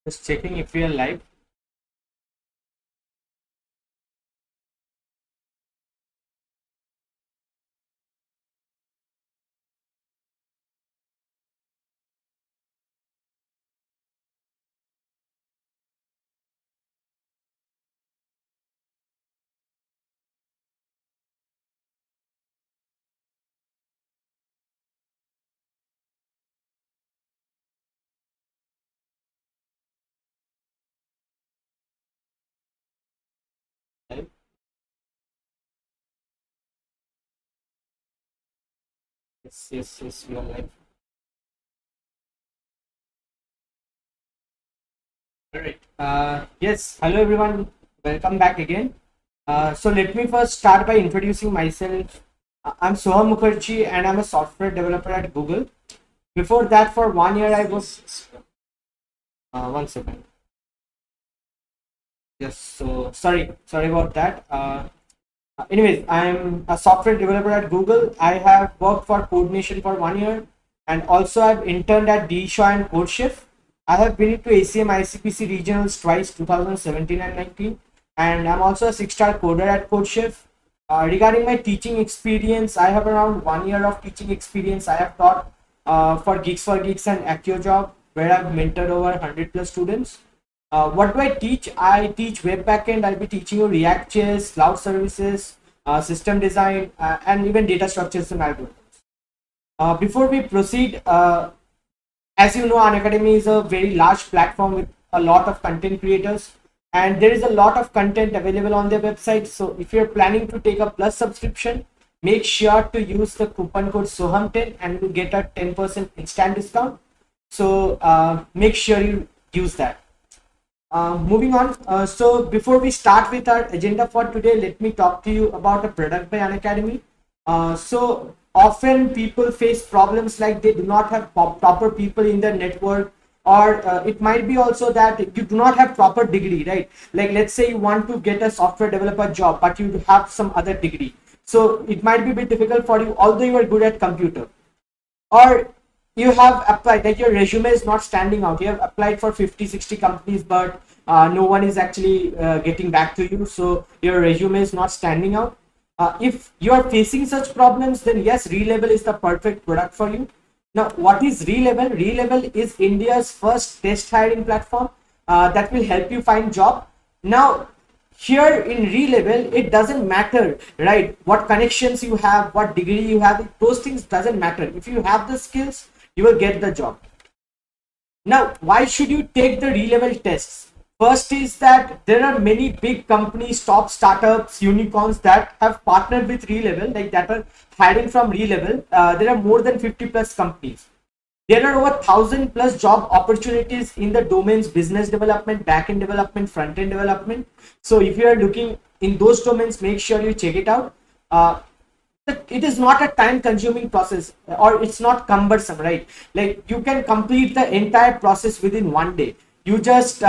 Just checking if we are live. Live. Yes, we are live. All right. Yes, hello everyone. Welcome back again. So let me first start by introducing myself. I'm Soham Mukherjee and I'm a software developer at Google. Before that, for 1 year, I was. One second. Yes, so sorry about that. Anyways, I'm a software developer at Google. I have worked for Coordination for 1 year, and also I've interned at DShaw and CodeShift. I have been to ACM ICPC regionals twice, 2017 and 19, and I'm also a 6-star coder at CodeShift. Regarding my teaching experience, I have around 1 year of teaching experience. I have taught for Geeks and ActioJob, where I've mentored over 100 plus students. What do I teach? I teach web backend. I'll be teaching you React.js, cloud services, system design, and even data structures and algorithms. Before we proceed, as you know, Unacademy is a very large platform with a lot of content creators, and there is a lot of content available on their website. So if you're planning to take a plus subscription, make sure to use the coupon code SOHAM10 and you'll get a 10% instant discount. So make sure you use that. Moving on, so before we start with our agenda for today, let me talk to you about a product by Unacademy. So often people face problems like they do not have proper people in their network, or it might be also that you do not have proper degree, right? Like let's say you want to get a software developer job, but you have some other degree. So it might be a bit difficult for you, although you are good at computer, or you have applied, like your resume is not standing out. You have applied for 50-60 companies, but no one is actually getting back to you, so your resume is not standing out. If you are facing such problems, then yes, Relevel is the perfect product for you. Now, what is Relevel? Relevel is India's first test hiring platform that will help you find job. Now, here in Relevel, it doesn't matter, right, what connections you have, what degree you have. Those things doesn't matter. If you have the skills, you will get the job. Now, why should you take the Relevel tests? First is that there are many big companies, top startups, unicorns that have partnered with Relevel, like that are hiring from Relevel. There are more than 50 plus companies. There are over 1,000 plus job opportunities in the domains business development, back-end development, front-end development. So if you are looking in those domains, make sure you check it out. It is not a time consuming process, or it's not cumbersome, right? Like you can complete the entire process within 1 day. You just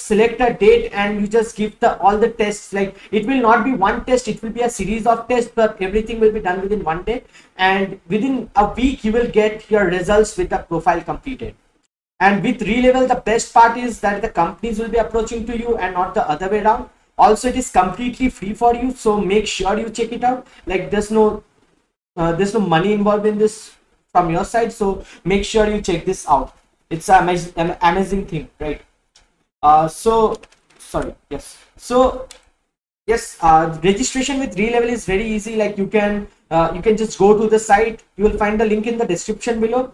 select a date and you just give the all the tests. Like it will not be one test, it will be a series of tests, but everything will be done within 1 day, and within a week you will get your results with the profile completed. And with Relevel, the best part is that the companies will be approaching to you and not the other way around. Also, it is completely free for you, so make sure you check it out. Like there's no money involved in this from your side, so make sure you check this out. It's an amazing thing, right? So sorry, yes. So yes, registration with Relevel is very easy. Like you can just go to the site. You will find the link in the description below.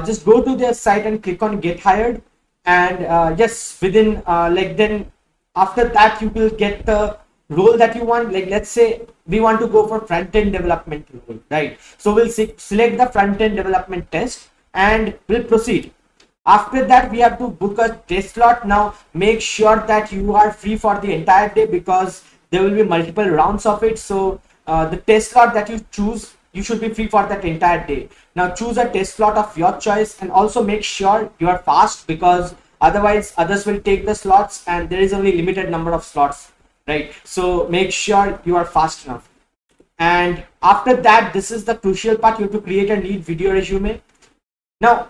Just go to their site and click on get hired, and yes, within like then after that you will get the role that you want. Like let's say we want to go for front end development role, right? So we'll select the front end development test and we'll proceed. After that, we have to book a test slot. Now make sure that you are free for the entire day, because there will be multiple rounds of it. So the test slot that you choose, you should be free for that entire day. Now choose a test slot of your choice, and also make sure you are fast, because otherwise others will take the slots and there is only limited number of slots, right? So make sure you are fast enough. And after that, this is the crucial part. You have to create a neat video resume. Now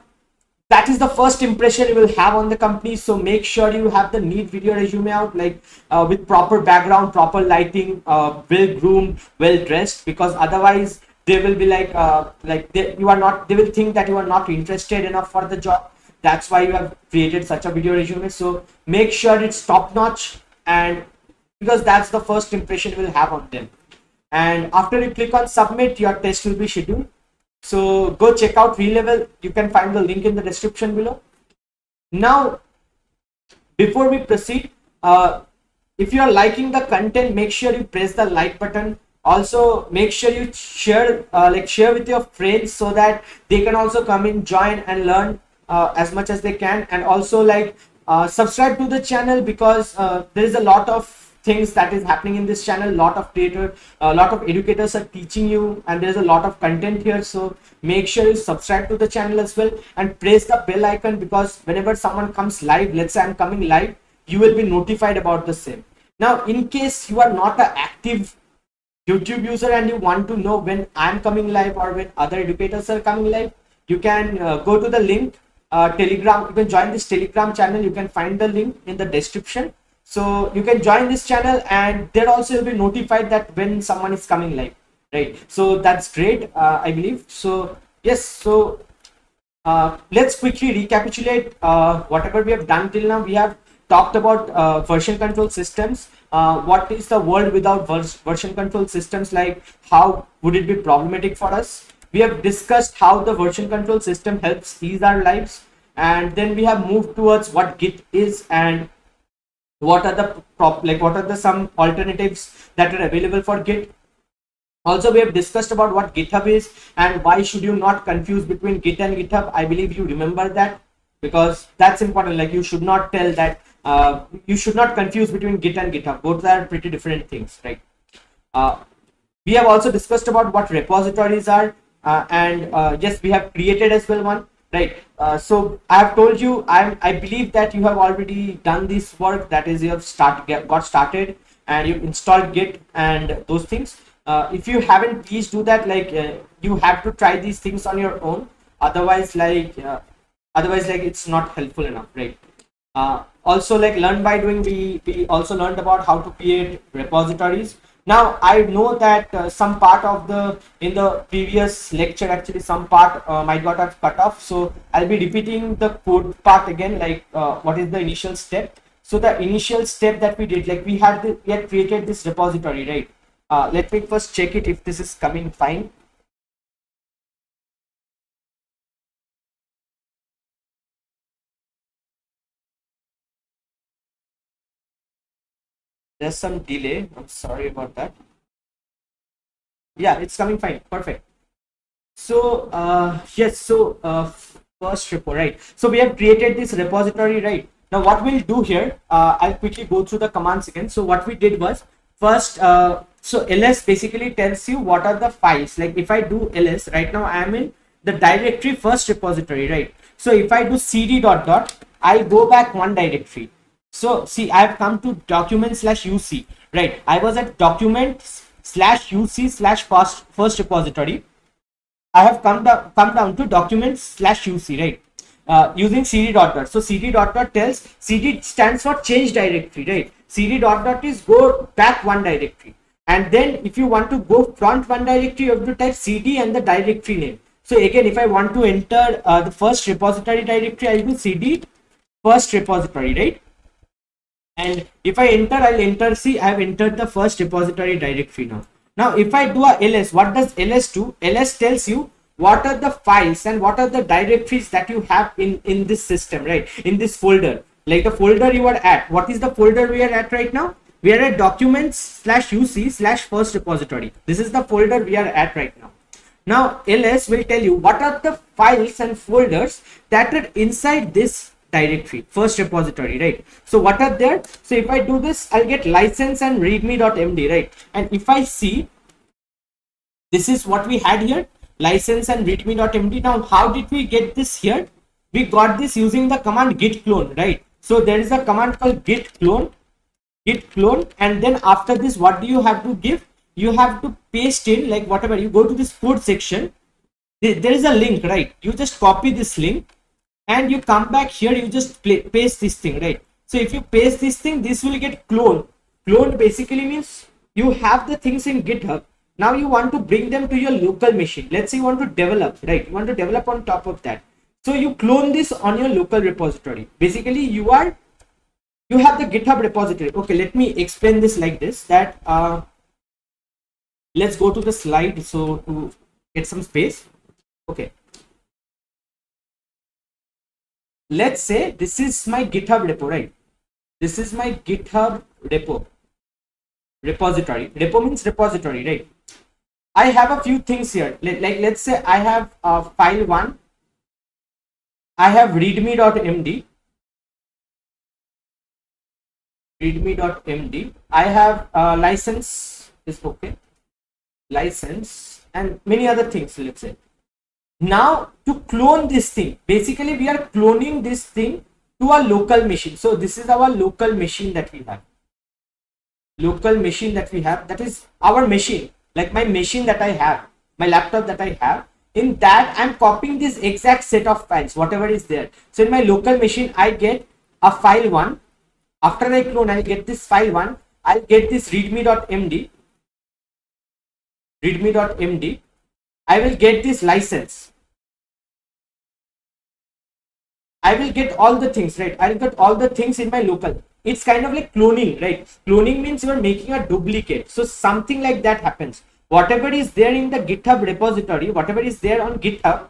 that is the first impression you will have on the company. So make sure you have the neat video resume out, like with proper background, proper lighting, well groomed, well dressed, because otherwise they will be like you are not, they will think that you are not interested enough for the job. That's why you have created such a video resume. So make sure it's top notch, and because that's the first impression you will have on them. And after you click on submit, your test will be scheduled. So go check out Relevel. You can find the link in the description below. Now, before we proceed, if you are liking the content, make sure you press the like button. Also, make sure you share share with your friends, so that they can also come in, join and learn as much as they can. And also subscribe to the channel, because there is a lot of things that is happening in this channel. Lot of creators, a lot of educators are teaching you, and there's a lot of content here. So make sure you subscribe to the channel as well, and press the bell icon, because whenever someone comes live, let's say I'm coming live, you will be notified about the same. Now, in case you are not an active YouTube user and you want to know when I'm coming live or when other educators are coming live, you can go to the link, Telegram. You can join this Telegram channel. You can find the link in the description. So you can join this channel, and there also you'll be notified that when someone is coming live, right? So that's great, I believe. So yes, so let's quickly recapitulate whatever we have done till now. We have talked about version control systems. What is the world without version control systems? Like, how would it be problematic for us? We have discussed how the version control system helps ease our lives, and then we have moved towards what Git is, and what are the some alternatives that are available for Git. Also, we have discussed about what GitHub is, and why should you not confuse between Git and GitHub. I believe you remember that, because that's important. Like, you should not tell that you should not confuse between Git and GitHub. Both are pretty different things, right? We have also discussed about what repositories are, and yes, we have created as well one, right? So I have told you, I believe that you have already done this work. That is, you have got started, and you installed Git and those things. If you haven't, please do that. You have to try these things on your own. Otherwise, it's not helpful enough, right? Also, learn by doing. We also learned about how to create repositories. Now, I know that some part of in the previous lecture, actually some part might got have cut off. So I'll be repeating the code part again. What is the initial step? So the initial step that we did, we had created this repository, right? Let me first check it if this is coming fine. There's some delay. I'm sorry about that. Yeah, it's coming fine. Perfect. So yes, so first repo, right? So we have created this repository, right? Now what we'll do here, I'll quickly go through the commands again. So what we did was, first, so ls basically tells you what are the files. Like, if I do ls right now, I am in the directory first repository, right? So if I do cd dot dot, I'll go back one directory. So see, I've come to document/uc, right? I was at document/uc/first repository. I have come down to documents/uc, right? Using cd dot dot. So cd dot dot tells, cd stands for change directory, right? Cd dot dot is go back one directory. And then if you want to go front one directory, you have to type cd and the directory name. So again, if I want to enter the first repository directory, I will do cd first repository, right? And if I enter, I'll enter, see, I have entered the first repository directory now. Now, if I do a ls, what does ls do? ls tells you what are the files and what are the directories that you have in this system, right? In this folder, like the folder you are at. What is the folder we are at right now? We are at documents/uc/first repository. This is the folder we are at right now. Now, ls will tell you what are the files and folders that are inside this directory, first repository, right? So what are there? So if I do this, I'll get license and readme.md, right? And if I see, this is what we had here, license and readme.md. Now, how did we get this here? We got this using the command git clone, right? So there is a command called git clone, and then after this, what do you have to give? You have to paste in, like, whatever, you go to this code section, there is a link, right? You just copy this link, and you come back here, you just paste this thing, right? So if you paste this thing, this will get cloned basically means you have the things in GitHub. Now you want to bring them to your local machine. Let's say you want to develop, right? You want to develop on top of that, so you clone this on your local repository. Basically you have the GitHub repository. Okay, let me explain this like this, that let's go to the slide so to get some space. Okay, let's say this is my GitHub repo, right? This is my GitHub repository. Repo means repository, right? I have a few things here. Let's say I have file 1, I have readme.md, I have license is okay, license, and many other things. Let's say now to clone this thing, basically we are cloning this thing to a local machine. So this is our local machine that we have. That is our machine, like my machine that I have, my laptop that I have. In that I'm copying this exact set of files, whatever is there. So in my local machine I get a file 1. After I clone, I'll get this file 1. I'll get this readme.md. I will get this license. I will get all the things, right? I'll get all the things in my local. It's kind of like cloning, right? Cloning means you are making a duplicate. So something like that happens. Whatever is there in the GitHub repository, whatever is there on GitHub,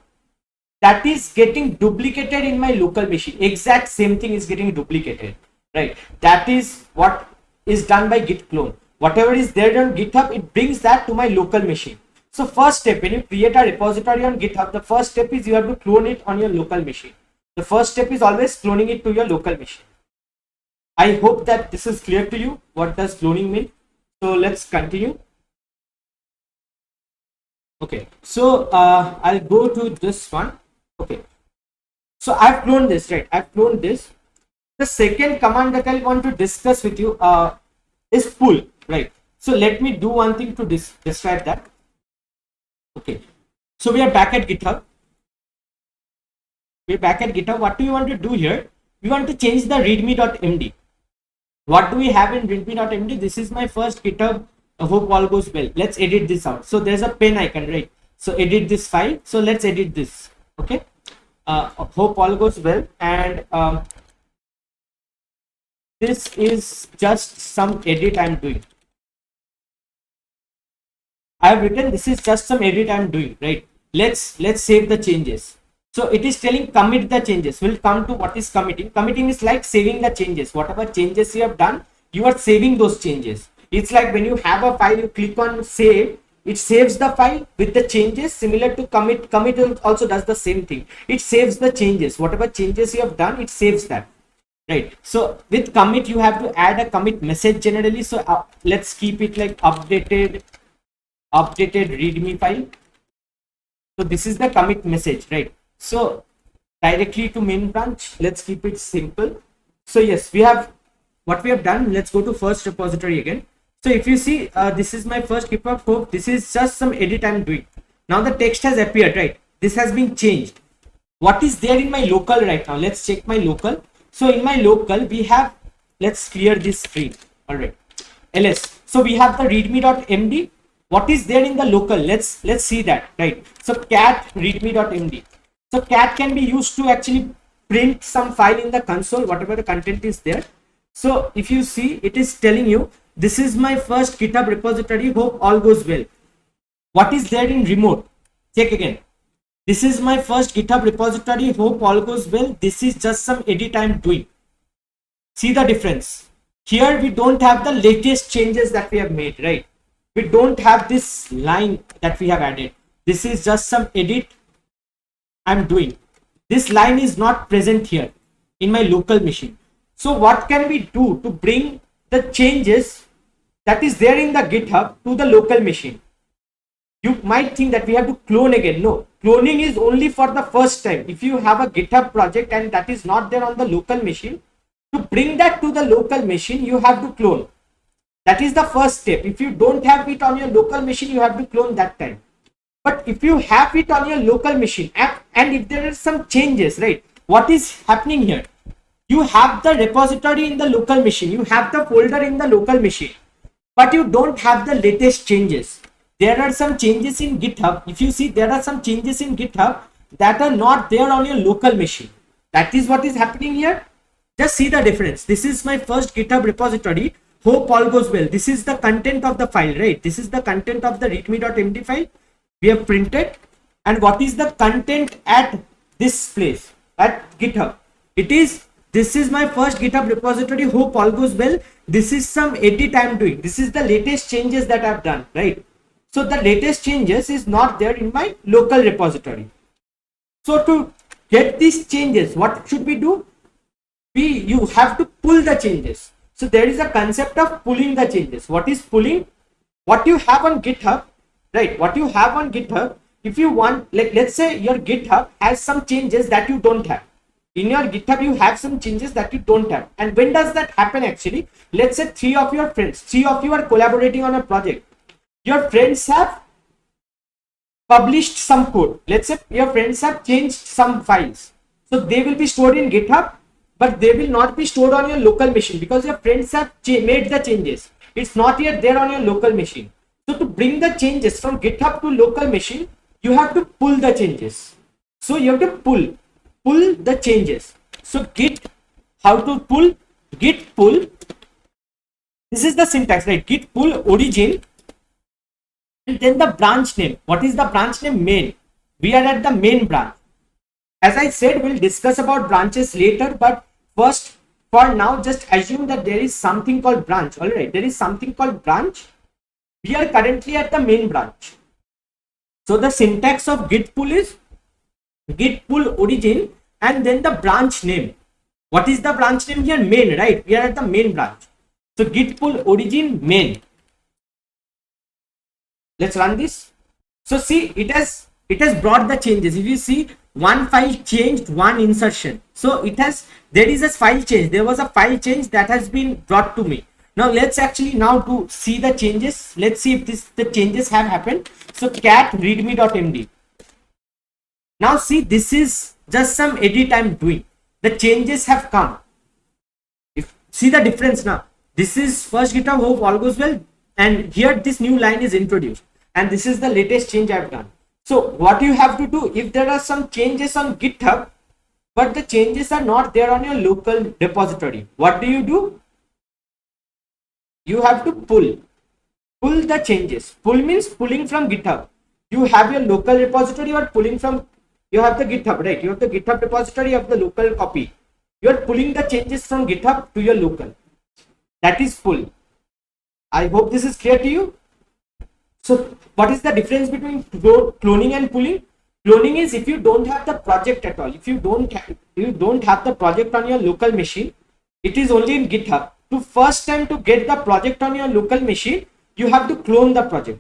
that is getting duplicated in my local machine. Exact same thing is getting duplicated, right? That is what is done by git clone. Whatever is there on GitHub, it brings that to my local machine. So first step, when you create a repository on GitHub, the first step is you have to clone it on your local machine. The first step is always cloning it to your local machine. I hope that this is clear to you. What does cloning mean? So let's continue. Okay, so I'll go to this one. Okay, so I've cloned this, right? I've cloned this. The second command that I want to discuss with you is pull, right? So let me do one thing to describe that. Okay, so we are back at GitHub. What do we want to do here? We want to change the readme.md. What do we have in readme.md? This is my first GitHub. I hope all goes well. Let's edit this out. So there's a pen icon, right? So edit this file. So let's edit this. Okay. Hope all goes well. And this is just some edit I'm doing. I've written this is just some edit I'm doing, right? Let's save the changes. So it is telling commit the changes. We'll come to what is committing. Committing is like saving the changes. Whatever changes you have done, you are saving those changes. It's like when you have a file, you click on save, it saves the file with the changes. Similar to commit. Commit also does the same thing. It saves the changes. Whatever changes you have done, it saves that. Right. So with commit, you have to add a commit message generally. So let's keep it like updated readme file. So this is the commit message, right? So directly to main branch, let's keep it simple. So yes, we have what we have done. Let's go to first repository again. So if you see, this is my first GitHub hope. This is just some edit I'm doing. Now the text has appeared, right? This has been changed. What is there in my local right now? Let's check my local. So in my local, we have, let's clear this screen. All right, ls. So we have the readme.md. What is there in the local? Let's see that, right? So cat readme.md. So cat can be used to actually print some file in the console, whatever the content is there. So if you see, it is telling you this is my first GitHub repository. Hope all goes well. What is there in remote? Check again. This is my first GitHub repository. Hope all goes well. This is just some edit I'm doing. See the difference. Here we don't have the latest changes that we have made, right? We don't have this line that we have added. This is just some edit I'm doing. This line is not present here in my local machine. So what can we do to bring the changes that is there in the GitHub to the local machine? You might think that we have to clone again. No, cloning is only for the first time. If you have a GitHub project and that is not there on the local machine, to bring that to the local machine, you have to clone. That is the first step. If you don't have it on your local machine, you have to clone that time. But if you have it on your local machine and if there are some changes, right? what is happening here? You have the repository in the local machine, you have the folder in the local machine, but you don't have the latest changes. There are some changes in GitHub. If you see, there are some changes in GitHub that are not there on your local machine. That is what is happening here. Just see the difference. This is my first GitHub repository. Hope all goes well. This is the content of the file, right? This is the content of the readme.md file we have printed. And what is the content at this place, at GitHub? It is, this is my first GitHub repository. Hope all goes well. This is some edit I am doing. This is the latest changes that I have done, right? So the latest changes is not there in my local repository. So to get these changes, what should we do? You have to pull the changes. So there is a concept of pulling the changes. What is pulling? What you have on GitHub, right? What you have on GitHub, if you want, like let's say your GitHub has some changes that you don't have. In your GitHub, you have some changes that you don't have. And when does that happen actually? Let's say three of your friends, three of you are collaborating on a project. Your friends have published some code. Let's say your friends have changed some files. So they will be stored in GitHub, but they will not be stored on your local machine because your friends have made the changes. It's not yet there on your local machine. So to bring the changes from GitHub to local machine, you have to pull the changes. So you have to pull the changes. So git, how to pull? Git pull. This is the syntax, right? Git pull origin. And then the branch name. What is the branch name? Main. We are at the main branch. As I said, we'll discuss about branches later, but first, for now, just assume that there is something called branch. All right, there is something called branch. We are currently at the main branch. So the syntax of git pull is git pull origin and then the branch name. What is the branch name here? Main, right? We are at the main branch. So git pull origin main. Let's run this. So see, it has brought the changes. If you see, one file changed, one insertion. So there is a file change. There was a file change that has been brought to me. Now let's actually to see the changes. Let's see if the changes have happened. So cat readme.md. Now see, this is just some edit I'm doing. The changes have come. See the difference now. This is first GitHub, hope all goes well. And here this new line is introduced. And this is the latest change I've done. So what you have to do, if there are some changes on GitHub, but the changes are not there on your local repository, what do? You have to pull the changes. Pull means pulling from GitHub. You have your local repository, you are pulling from, you have the GitHub, right? You have the GitHub repository of the local copy. You are pulling the changes from GitHub to your local. That is pull. I hope this is clear to you. So what is the difference between cloning and pulling? Cloning is if you don't have the project at all. If you don't have the project on your local machine, it is only in GitHub. To first time to get the project on your local machine, you have to clone the project.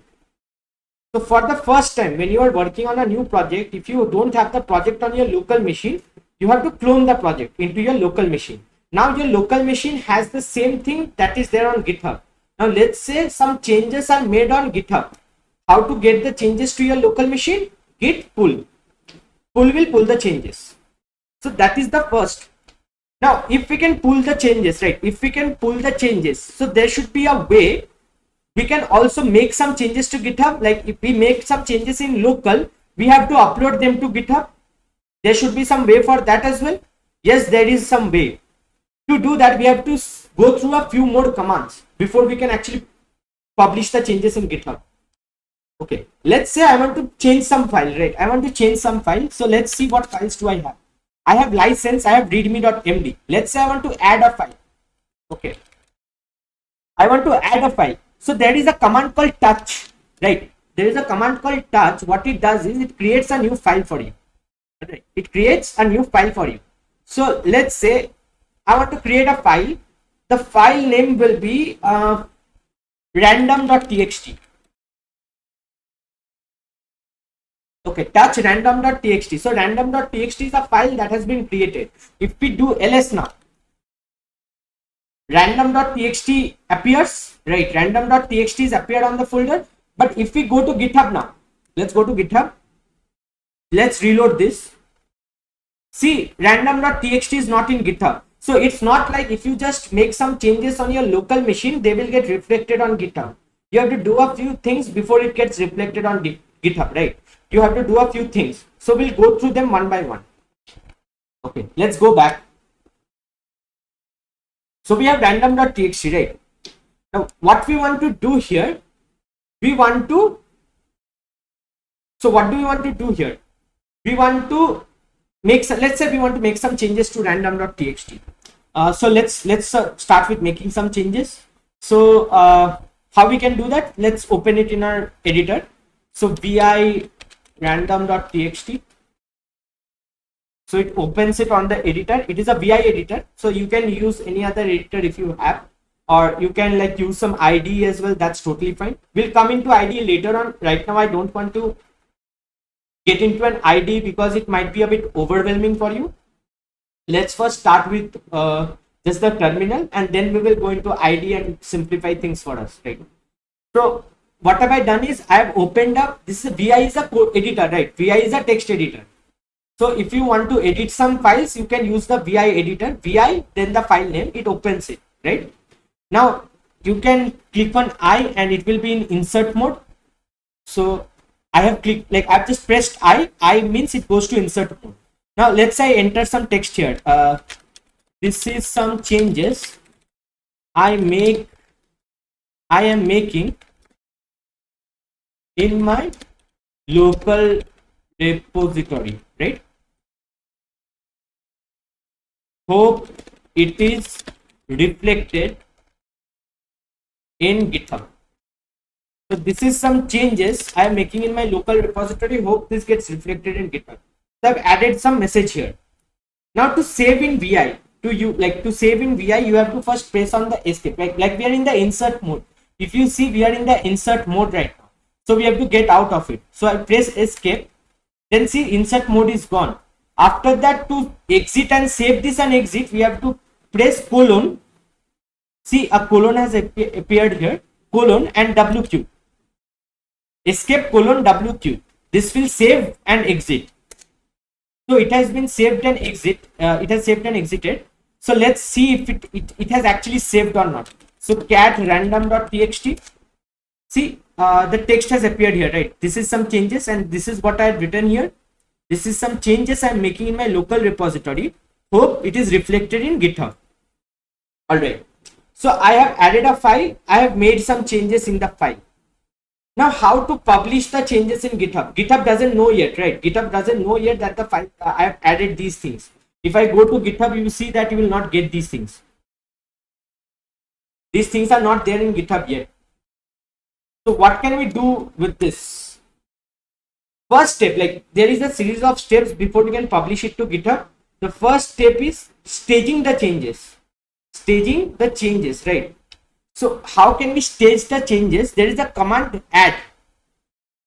So for the first time, when you are working on a new project, if you don't have the project on your local machine, you have to clone the project into your local machine. Now your local machine has the same thing that is there on GitHub. Now let's say some changes are made on GitHub. How to get the changes to your local machine? Git pull. Pull will pull the changes. So that is the first. Now if we can pull the changes, right? If we can pull the changes, so there should be a way we can also make some changes to GitHub. Like if we make some changes in local, we have to upload them to GitHub. There should be some way for that as well. Yes, there is some way. To do that, we have to go through a few more commands before we can actually publish the changes in GitHub. Okay, let's say I want to change some file, right? I want to change some file. So let's see what files do I have. I have license, I have readme.md. Let's say I want to add a file. Okay, I want to add a file. So there is a command called touch, right? There is a command called touch. What it does is it creates a new file for you. Right? It creates a new file for you. So let's say I want to create a file. The file name will be random.txt. Okay, touch random.txt. So random.txt is a file that has been created. If we do ls now, random.txt appears, right? Random.txt is appeared on the folder. But if we go to GitHub now, let's go to GitHub. Let's reload this. See, random.txt is not in GitHub. So it's not like if you just make some changes on your local machine, they will get reflected on GitHub. You have to do a few things before it gets reflected on GitHub, right? You have to do a few things. So we'll go through them one by one. Okay, let's go back. So we have random.txt, right? Now what we want to do here, so what do we want to do here? We want to make some, let's say we want to make some changes to random.txt. So let's start with making some changes. So how we can do that? Let's open it in our editor. So vi random.txt. So it opens it on the editor. It is a vi editor, so you can use any other editor if you have, or you can like use some IDE as well. That's totally fine. We'll come into IDE later on. Right now I don't want to get into an IDE because it might be a bit overwhelming for you. Let's first start with just the terminal, and then we will go into IDE and simplify things for us, right? So what have I done is I have opened up, this is vi is a code editor, right? Vi is a text editor. So if you want to edit some files, you can use the vi editor, vi, then the file name, it opens it, right? Now you can click on I and it will be in insert mode. So I have clicked, like I've just pressed I means it goes to insert mode. Now let's say I enter some text here. This is some changes I am making in my local repository, right? Hope it is reflected in GitHub. So this is some changes I am making in my local repository. Hope this gets reflected in GitHub. So I've added some message here. Now to save in vi, to save in vi, you have to first press on the escape. Like we are in the insert mode. If you see, we are in the insert mode right now. So we have to get out of it. So I press escape. Then see, insert mode is gone. After that, to exit and save this and exit, we have to press colon. See, a colon has appeared here. Colon and WQ. Escape colon WQ. This will save and exit. So it has been saved and exit. It has saved and exited. So let's see if it has actually saved or not. So cat random.txt. See, the text has appeared here, right? This is some changes and this is what I have written here. This is some changes I am making in my local repository. Hope it is reflected in GitHub. Alright. So I have added a file. I have made some changes in the file. Now how to publish the changes in GitHub? GitHub doesn't know yet, right? GitHub doesn't know yet that the file I have added these things. If I go to GitHub, you will see that you will not get these things. These things are not there in GitHub yet. So what can we do with this? First step, like there is a series of steps before we can publish it to GitHub. The first step is staging the changes. Staging the changes, right? So how can we stage the changes? There is a command add.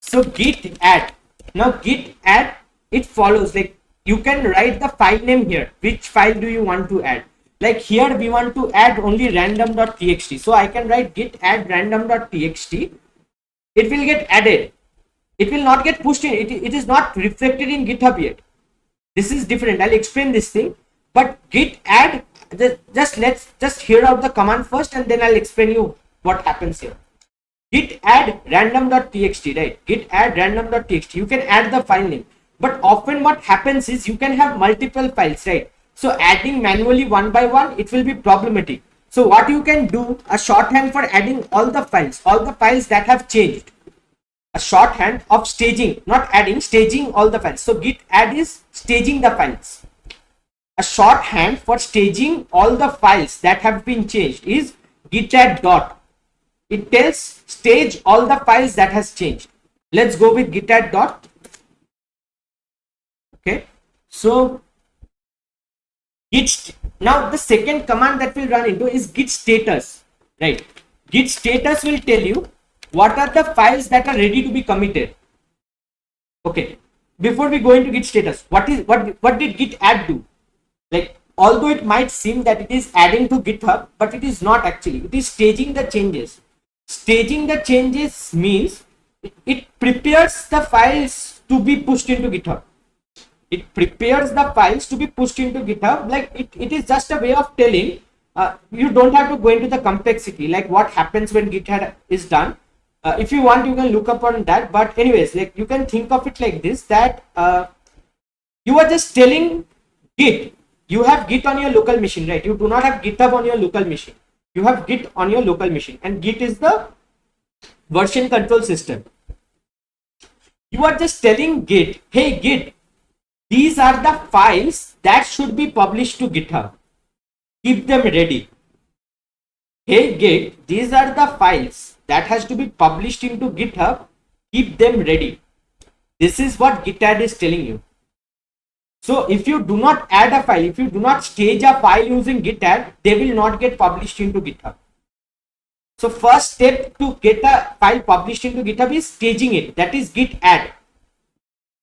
So git add. Now git add, it follows, like you can write the file name here. Which file do you want to add? Like here we want to add only random.txt. So I can write git add random.txt. It will get added. It will not get pushed in. It is not reflected in GitHub yet. This is different. I'll explain this thing. But git add, let's hear out the command first and then I'll explain you what happens here. Git add random.txt, right? Git add random.txt. You can add the file name. But often what happens is you can have multiple files, right? So adding manually one by one, it will be problematic. So what you can do, a shorthand for adding all the files that have changed. A shorthand of staging, not adding, staging all the files. So git add is staging the files. A shorthand for staging all the files that have been changed is git add dot. It tells stage all the files that has changed. Let's go with git add dot. Okay. So now the second command that will run into is git status, right? Git status will tell you what are the files that are ready to be committed. Okay, before we go into git status, what did git add do? Like, although it might seem that it is adding to GitHub, but it is not actually. It is staging the changes. Staging the changes means it prepares the files to be pushed into GitHub. It prepares the files to be pushed into GitHub. Like it is just a way of telling, you don't have to go into the complexity, like what happens when GitHub is done. If you want, you can look up on that. But anyways, like you can think of it like this, that you are just telling Git, you have Git on your local machine, right? You do not have GitHub on your local machine. You have Git on your local machine, and Git is the version control system. You are just telling Git, hey Git, these are the files that should be published to GitHub. Keep them ready. Hey Git, these are the files that has to be published into GitHub. Keep them ready. This is what Git add is telling you. So if you do not add a file, if you do not stage a file using Git add, they will not get published into GitHub. So first step to get a file published into GitHub is staging it. That is Git add.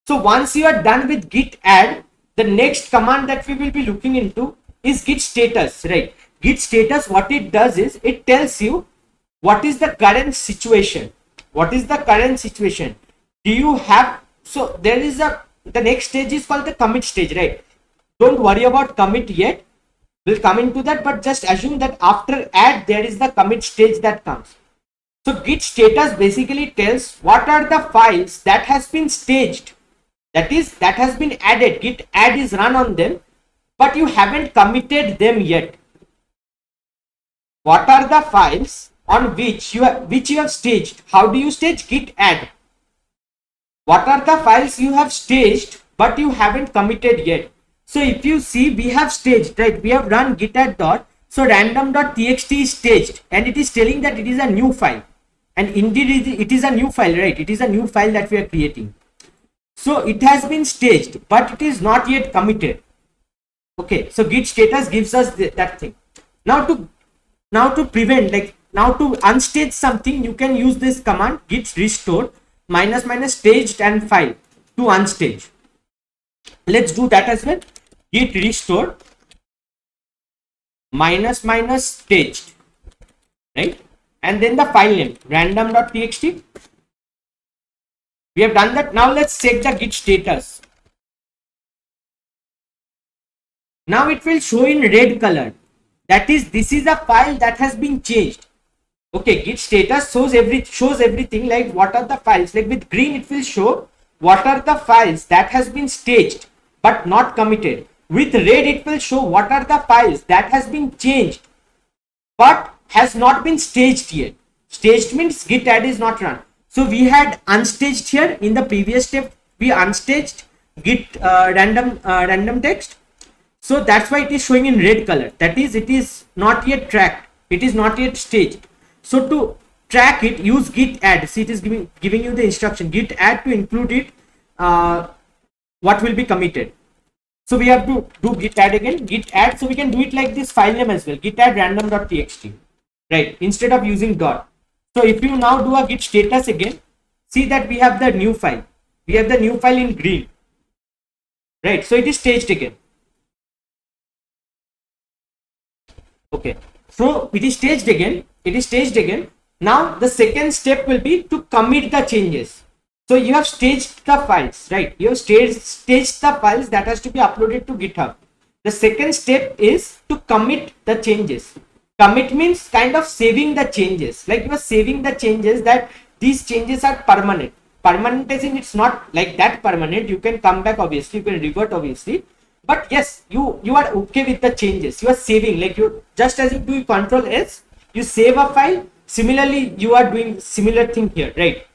So once you are done with Git add, the next command that we will be looking into is Git status, right? Git status, what it does is it tells you what is the current situation. What is the current situation? Do you have, so there is the next stage is called the commit stage, right? Don't worry about commit yet. We'll come into that, but just assume that after add, there is the commit stage that comes. So Git status basically tells what are the files that has been staged. That is, that has been added. Git add is run on them, but you haven't committed them yet. What are the files on which you have staged? How do you stage? Git add. What are the files you have staged but you haven't committed yet? So if you see, we have staged, right? We have run git add dot. So random.txt is staged, and it is telling that it is a new file. And indeed it is a new file, right? It is a new file that we are creating. So it has been staged, but it is not yet committed. Okay, so git status gives us that thing. Now to prevent, like now to unstage something, you can use this command git restore -- staged and file to unstage. Let's do that as well. Git restore -- staged, right? And then the file name random.txt. We have done that. Now let's check the git status. Now it will show in red color. That is, this is a file that has been changed. Okay, git status shows everything, like what are the files. Like with green, it will show what are the files that has been staged but not committed. With red, it will show what are the files that has been changed but has not been staged yet. Staged means git add is not run. So we had unstaged here. In the previous step, we unstaged git random text. So that's why it is showing in red color. That is, it is not yet tracked. It is not yet staged. So to track it, use git add. See, it is giving you the instruction git add to include it, what will be committed. So we have to do git add again, git add. So we can do it like this file name as well, git add random.txt, right? Instead of using dot. So if you now do a git status again, see that we have the new file. We have the new file in green, right? So it is staged again. Okay, so it is staged again. It is staged again. Now the second step will be to commit the changes. So you have staged the files, right? You have staged the files that has to be uploaded to GitHub. The second step is to commit the changes. Commit means kind of saving the changes. Like you are saving the changes, that these changes are permanent. Permanent as in it's not like that permanent. You can come back obviously, you can revert obviously. But yes, you are okay with the changes. You are saving, like you just as you do Control S, you save a file. Similarly, you are doing similar thing here, right?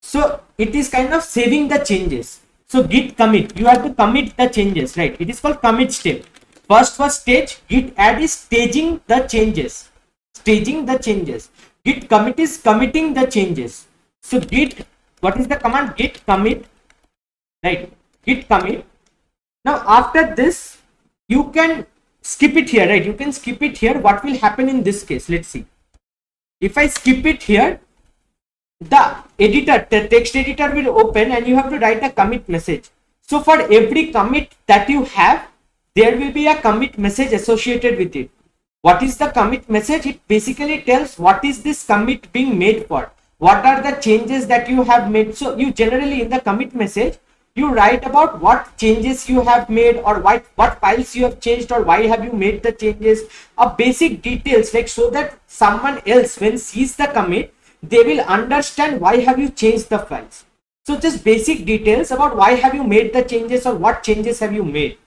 So it is kind of saving the changes. So git commit, you have to commit the changes, right? It is called commit step. First stage, git add is staging the changes. Staging the changes. Git commit is committing the changes. So git, what is the command? Git commit, right? Git commit. Now after this, you can skip it here, right? You can skip it here. What will happen in this case? Let's see. If I skip it here, the editor, the text editor will open and you have to write a commit message. So for every commit that you have, there will be a commit message associated with it. What is the commit message? It basically tells what is this commit being made for. What are the changes that you have made? So you generally in the commit message, you write about what changes you have made, or what files you have changed, or why have you made the changes, a basic details, like so that someone else when sees the commit, they will understand why have you changed the files. So just basic details about why have you made the changes or what changes have you made,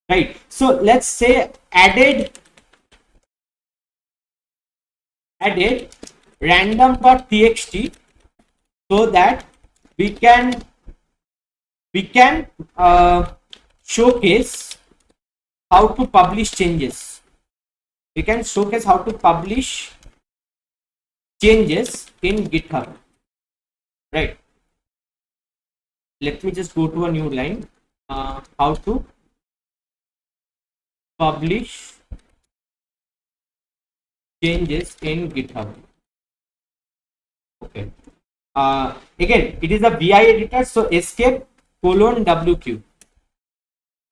right? So let's say added random.txt, so that we can showcase how to publish changes. We can showcase how to publish changes in GitHub, right? Let me just go to a new line. How to publish changes in GitHub. Okay. Again, it is a VI editor, so escape :WQ.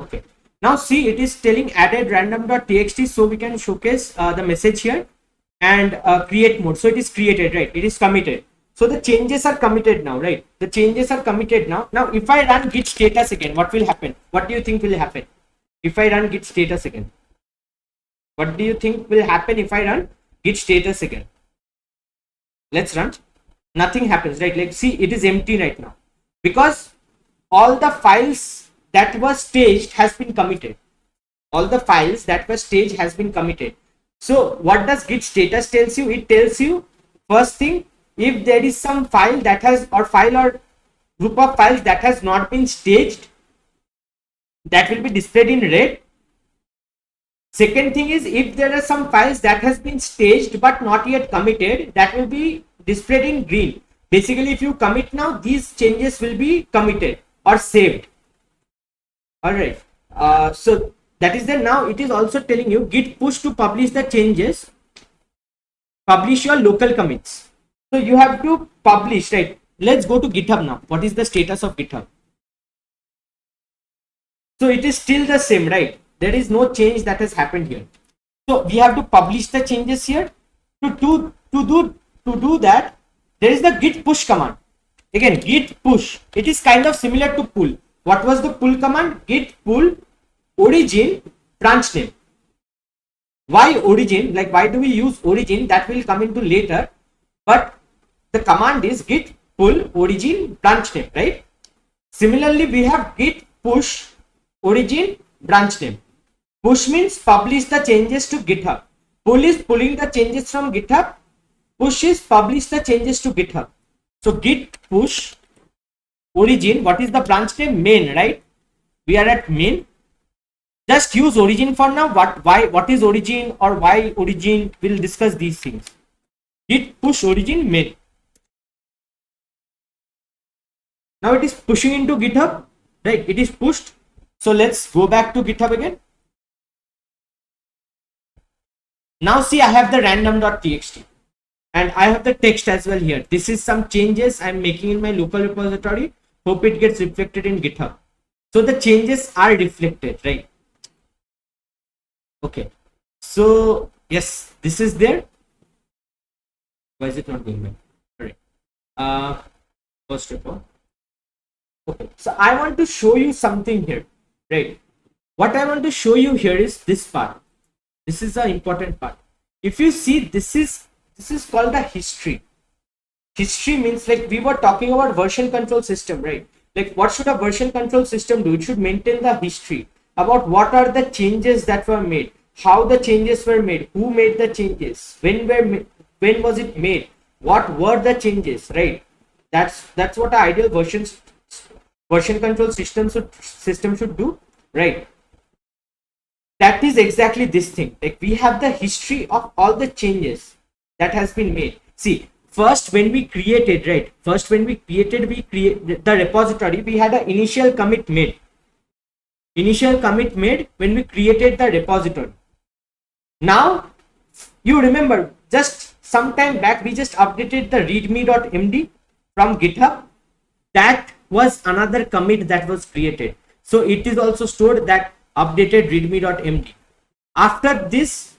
Okay. Now see, it is telling added random.txt, so we can showcase the message here and create mode. So it is created, right? It is committed. So the changes are committed now, right? The changes are committed now. Now, if I run git status again, what will happen? What do you think will happen if I run git status again? What do you think will happen if I run git status again? Let's run. Nothing happens, right? Like, see, it is empty right now because all the files that were staged has been committed. All the files that were staged has been committed. So what does git status tells you? It tells you, first thing, if there is some file that has, or file or group of files that has not been staged, that will be displayed in red. Second thing is, if there are some files that has been staged but not yet committed, that will be displayed in green. Basically, if you commit now, these changes will be committed or saved. All right. So that is there. Now it is also telling you git push to publish the changes, publish your local commits. So you have to publish, right? Let's go to GitHub now. What is the status of GitHub? So it is still the same, right? There is no change that has happened here. So we have to publish the changes here. To do that, there is the git push command. Again, git push. It is kind of similar to pull. What was the pull command? Git pull origin branch name. Why origin? Like, why do we use origin? That will come into later. But the command is git pull origin branch name, right? Similarly, we have git push origin branch name. Push means publish the changes to GitHub. Pull is pulling the changes from GitHub. Push is publish the changes to GitHub. So git push origin, what is the branch name? Main, right? We are at main. Just use origin for now. What is origin or why origin? We'll discuss these things. Git push origin main. Now it is pushing into GitHub, right? It is pushed. So let's go back to GitHub again. Now see, I have the random.txt and I have the text as well here. This is some changes I'm making in my local repository. Hope it gets reflected in GitHub. So the changes are reflected, right? Okay. So yes, this is there. Why is it not going back? All right. First of all. Okay. So I want to show you something here, right? What I want to show you here is this part. This is the important part. If you see, this is called the history. History means, like, we were talking about version control system, right? Like, what should a version control system do? It should maintain the history about what are the changes that were made, how the changes were made, who made the changes, when was it made, what were the changes, right? That's what an ideal version control system should do, right? That is exactly this thing. Like, we have the history of all the changes that has been made. See, first when we created, right? First when we created the repository, we had an initial commit made. Initial commit made when we created the repository. Now, you remember, just some time back, we just updated the readme.md from GitHub. That was another commit that was created. So it is also stored that updated readme.md. After this,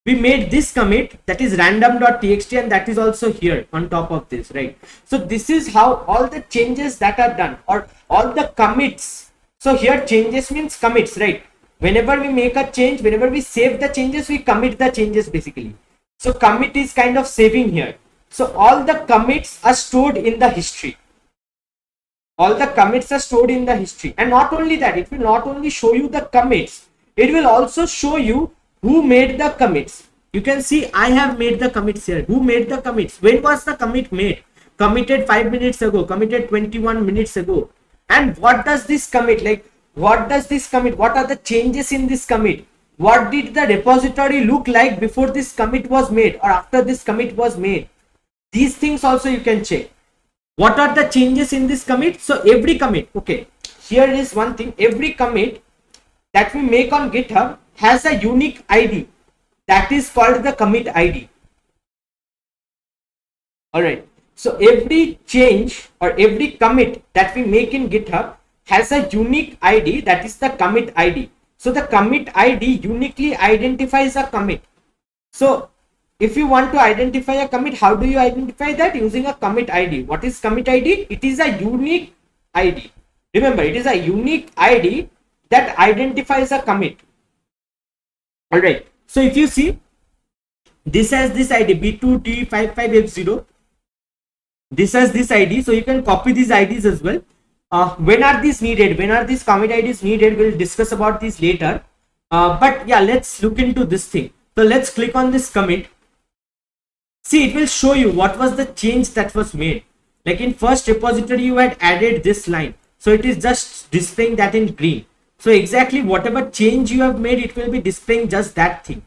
we made this commit, that is random.txt, and that is also here on top of this, right? So this is how all the changes that are done, or all the commits. So here changes means commits, right? Whenever we make a change, whenever we save the changes, we commit the changes basically. So commit is kind of saving here. So all the commits are stored in the history. All the commits are stored in the history, and not only that, it will not only show you the commits, it will also show you who made the commits. You can see I have made the commits here. Who made the commits? When was the commit made? Committed 5 minutes ago, committed 21 minutes ago. And what does this commit, like what does this commit, what are the changes in this commit? What did the repository look like before this commit was made or after this commit was made? These things also you can check. What are the changes in this commit? So every commit, okay, here is one thing, every commit that we make on GitHub has a unique ID that is called the commit ID. All right, so every change or every commit that we make in GitHub has a unique ID, that is the commit ID. So the commit ID uniquely identifies a commit. So if you want to identify a commit, how do you identify that? Using a commit ID. What is commit ID? It is a unique ID. Remember, it is a unique ID that identifies a commit. All right, so if you see, this has this ID B2D55F0, this has this ID, so you can copy these IDs as well. When are these needed? When are these commit IDs needed? We'll discuss about these later. But yeah, let's look into this thing. So let's click on this commit. See, it will show you what was the change that was made. Like in first repository, you had added this line, so it is just displaying that in green. So exactly whatever change you have made, it will be displaying just that thing.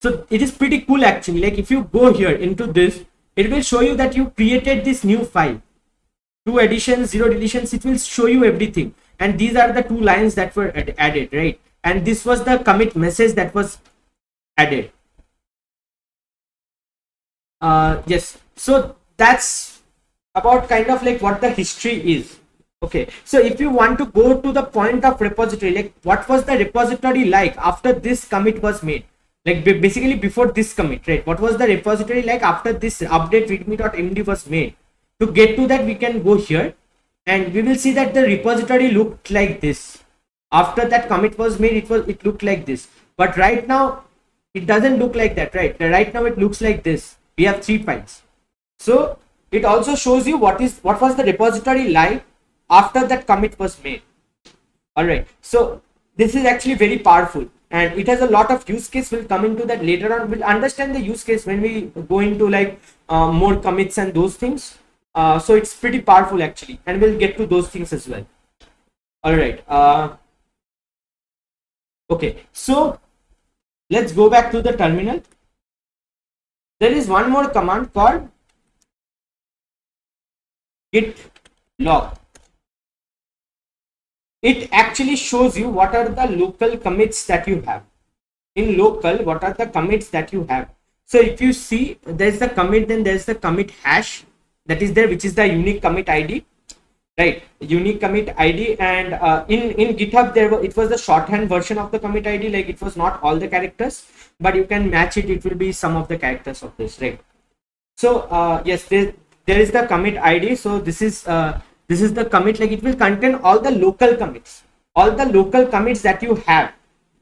So it is pretty cool actually. Like if you go here into this, it will show you that you created this new file. 2 additions, 0 deletions, it will show you everything. And these are the 2 lines that were added, right? And this was the commit message that was added. Yes, so that's about kind of like what the history is. Okay, so if you want to go to the point of repository, like what was the repository like after this commit was made, like basically before this commit, right? What was the repository like after this update readme.md was made? To get to that, we can go here and we will see that the repository looked like this. After that commit was made, it looked like this, but right now it doesn't look like that, right? Right now it looks like this. We have 3 files. So it also shows you what was the repository like after that commit was made. All right, so this is actually very powerful, and it has a lot of use case. We'll come into that later on. We'll understand the use case when we go into like more commits and those things. So it's pretty powerful actually, and we'll get to those things as well. All right, okay, so let's go back to the terminal. There is one more command called git log. It actually shows you what are the local commits that you have. In local, what are the commits that you have? So if you see, there's the commit, then there's the commit hash that is there, which is the unique commit ID, right? Unique commit ID. And in GitHub, it was the shorthand version of the commit ID, like it was not all the characters, but you can match it. It will be some of the characters of this, right? So yes, there is the commit ID. So this is the commit, like it will contain all the local commits, that you have.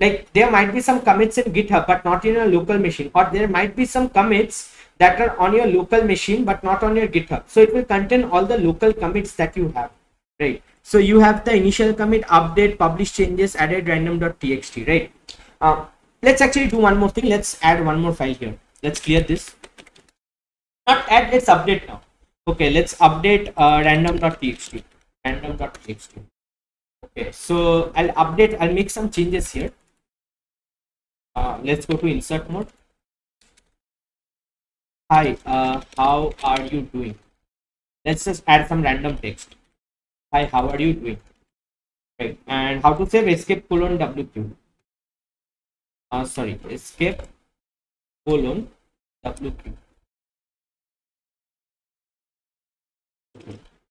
Like there might be some commits in GitHub but not in a local machine, or there might be some commits that are on your local machine but not on your GitHub. So it will contain all the local commits that you have, right? So you have the initial commit, update, publish changes, added random.txt, right? Let's actually do one more thing. Let's add one more file here. Let's clear this. Not add, let's update now. Okay, let's update random.txt. Okay, so I'll make some changes here. Let's go to insert mode. Hi, how are you doing? Let's just add some random text. Hi, how are you doing? Right, and how to save escape colon wq. Sorry, escape colon wq.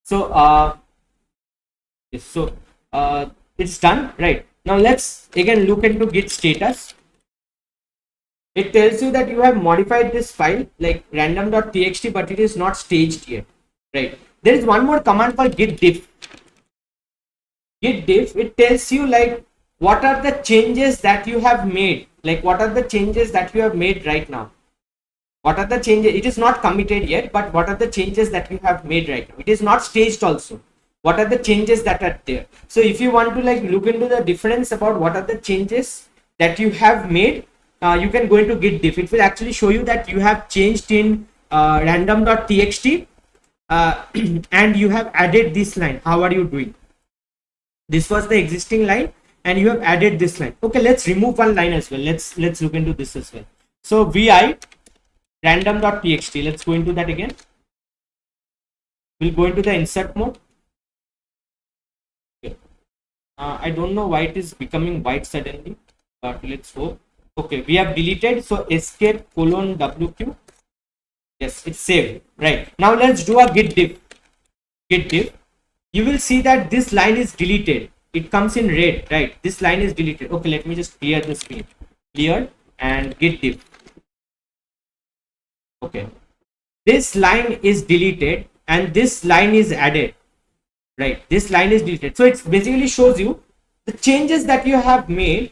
So it's done, right? Now let's again look into git status. it tells you that you have modified this file like random.txt, but it is not staged yet, right? There is one more command called git diff. Git diff, it tells you like what are the changes that you have made, like what are the changes that you have made right now. What are the changes? It is not committed yet, but what are the changes that you have made right now? It is not staged also. What are the changes that are there? So if you want to like look into the difference about what are the changes that you have made, you can go into git diff. It will actually show you that you have changed in random.txt and you have added this line. How are you doing? This was the existing line and you have added this line. Okay, let's remove one line as well. Let's look into this as well. So vi random.txt, let's go into that again. We'll go into the insert mode. Okay. I don't know why it is becoming white suddenly, but let's go. Okay, we have deleted, so escape colon wq. Yes, it's saved. Right, now let's do a git diff. Git diff, you will see that this line is deleted. It comes in red, right? This line is deleted. Okay, let me just clear the screen. Clear and git diff. Okay, this line is deleted and this line is added, right? This line is deleted, so it basically shows you the changes that you have made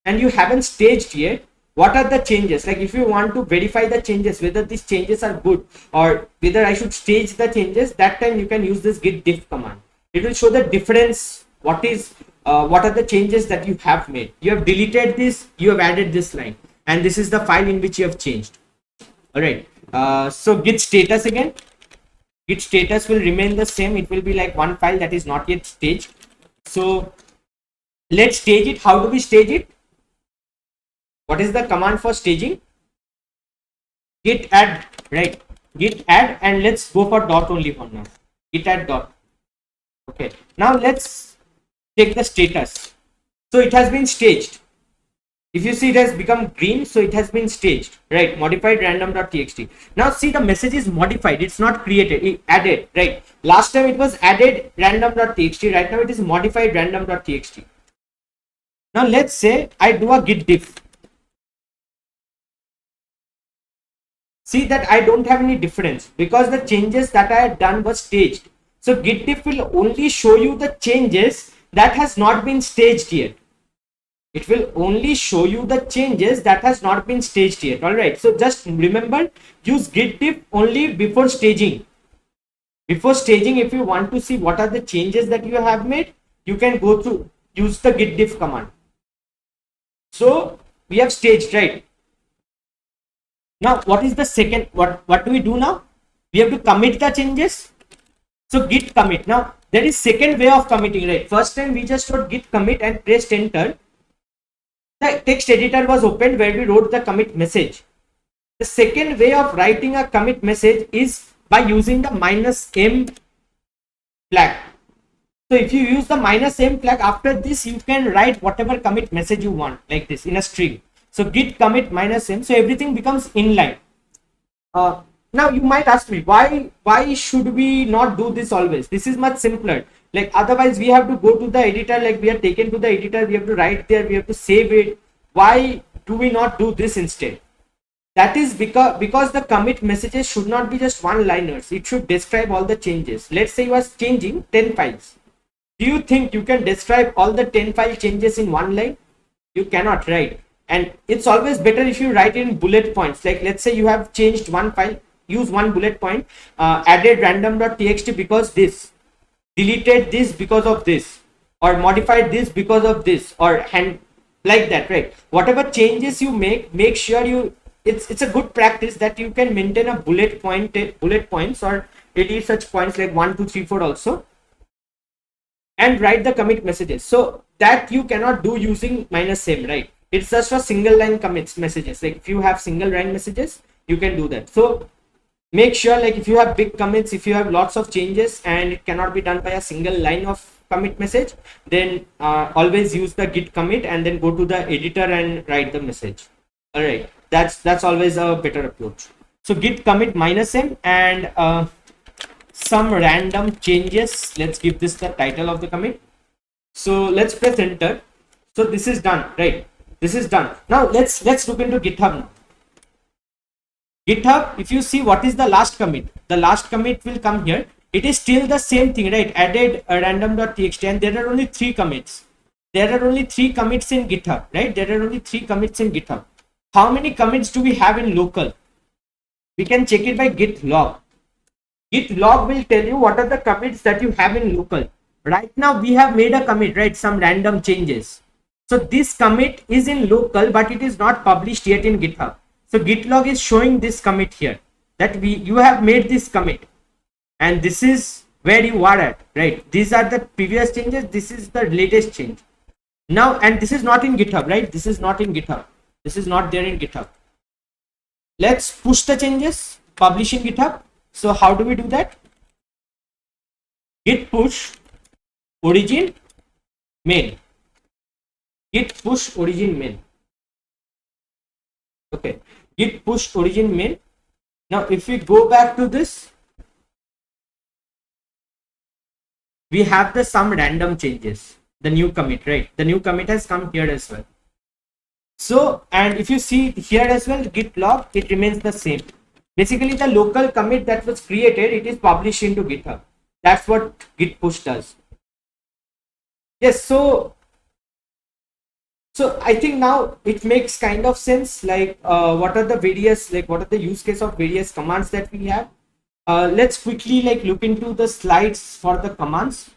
and you haven't staged yet. What are the changes? Like if you want to verify the changes, whether these changes are good or whether I should stage the changes, that time you can use this git diff command. It will show the difference. What are the changes that you have made? You have deleted this, you have added this line, and this is the file in which you have changed. All right, so git status again. Git status will remain the same. It will be like one file that is not yet staged. So let's stage it. How do we stage it? What is the command for staging? Git add, right? Git add, and let's go for dot only for now. Git add dot. Okay, now let's check the status. So it has been staged. If you see, it has become green, so it has been staged, right? Modified random.txt. Now see, the message is modified. It's not created, it added, right? Last time it was added random.txt. Right now it is modified random.txt. Now let's say I do a git diff. See that I don't have any difference because the changes that I had done was staged. So git diff will only show you the changes that has not been staged yet. It will only show you the changes that has not been staged yet. All right, so just remember, use git diff only before staging. Before staging, if you want to see what are the changes that you have made, you can go to use the git diff command. So we have staged, right? Now what is the second, what do we do now? We have to commit the changes. So git commit. Now there is second way of committing, right? First time we just wrote git commit and pressed enter. The text editor was opened where we wrote the commit message. The second way of writing a commit message is by using the -m flag. So if you use the -m flag, after this you can write whatever commit message you want, like this in a string. So git commit -m, so everything becomes inline. Now you might ask me, why should we not do this always? This is much simpler. Like otherwise we have to go to the editor, like we are taken to the editor, we have to write there, we have to save it. Why do we not do this instead? That is because the commit messages should not be just one liners. It should describe all the changes. Let's say you are changing 10 files. Do you think you can describe all the 10 file changes in one line? You cannot, right? And it's always better if you write in bullet points. Like let's say you have changed one file, use one bullet point, added random.txt because this, deleted this because of this, or modified this because of this, or hand like that, right? Whatever changes you make sure it's a good practice that you can maintain a bullet points or 80 such points like 1 2 3 4 also, and write the commit messages. So that you cannot do using -m, right? It's just for single line commits messages. Like if you have single line messages, you can do that. So make sure, like if you have big commits, if you have lots of changes and it cannot be done by a single line of commit message, then always use the git commit and then go to the editor and write the message. All right, that's always a better approach. So git commit -m and some random changes. Let's give this the title of the commit. So let's press enter. So this is done, right? This is done. Now let's look into GitHub now. GitHub, if you see what is the last commit, the last commit will come here. It is still the same thing, right? Added a random.txt, and there are only 3 commits. There are only 3 commits in GitHub, right? There are only 3 commits in GitHub. How many commits do we have in local? We can check it by git log. Git log will tell you what are the commits that you have in local. Right now we have made a commit, right? Some random changes. So this commit is in local, but it is not published yet in GitHub. So git log is showing this commit here, that you have made this commit, and this is where you are at, right? These are the previous changes, this is the latest change now, and this is not in GitHub, right? This is not in GitHub, this is not there in GitHub. Let's push the changes, publish in GitHub. So how do we do that? Git push origin main, git push origin main. Okay, git push origin main. Now if we go back to this, we have the some random changes, the new commit, right? The new commit has come here as well. So, and if you see here as well, git log, it remains the same. Basically the local commit that was created, it is published into GitHub. That's what git push does. Yes, so I think now it makes kind of sense, like what are the various, like what are the use case of various commands that we have. Let's quickly like look into the slides for the commands.